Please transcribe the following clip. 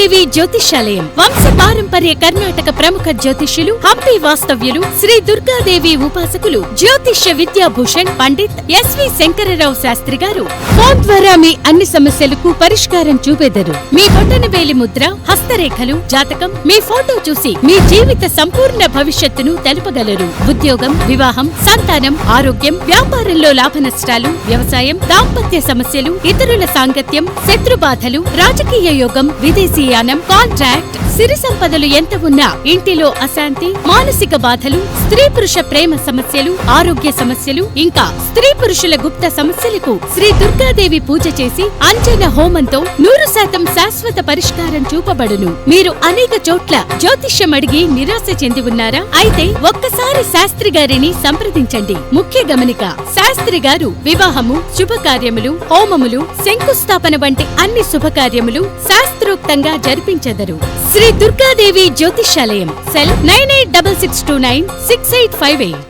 దుర్గాదేవి జ్యోతిష్యాలయం వంశ పారంపర్య కర్ణాటక ప్రముఖ జ్యోతిష్యులు హంపి వాస్తవ్యులు శ్రీ దుర్గాదేవి ఉపాసకులు జ్యోతిష్య విద్యాభూషణ్ పండిత్ ఎస్వి శంకరరావు శాస్త్రి గారు ఫోన్ ద్వారా మీ అన్ని సమస్యలకు పరిష్కారం చూపెదరు. మీ బొటనవేలి ముద్ర, హస్తరేఖలు, జాతకం, మీ ఫోటో చూసి మీ జీవిత సంపూర్ణ భవిష్యత్తును తెలుపగలరు. ఉద్యోగం, వివాహం, సంతానం, ఆరోగ్యం, వ్యాపారంలో లాభ నష్టాలు, వ్యవసాయం, దాంపత్య సమస్యలు, ఇతరుల సాంగత్యం, శత్రుబాధలు, రాజకీయ యోగం, విదేశీయానం, కాంట్రాక్ట్, సిరి సంపదలు ఎంత ఉన్నా ఇంటిలో అశాంతి, మానసిక బాధలు, స్త్రీ పురుష ప్రేమ సమస్యలు, ఆరోగ్య సమస్యలు, ఇంకా స్త్రీ పురుషుల గుప్త సమస్యలకు శ్రీ దుర్గాదేవి పూజ చేసి అంజన హోమంతో 100% శాశ్వత పరిష్కారం చూపబడును. మీరు అనేక చోట్ల జ్యోతిష్యం అడిగి నిరాశ చెంది ఉన్నారా? అయితే ఒక్కసారి శాస్త్రి గారిని సంప్రదించండి. ముఖ్య గమనిక: శాస్త్రి గారు వివాహము, శుభకార్యములు, హోమములు, శంకుస్థాపన వంటి అన్ని శుభకార్యములు శాస్త్రోక్తంగా జరిపించెదరు. శ్రీ దుర్గాదేవి జ్యోతిష్యాలయం. సెల్ 9866296858.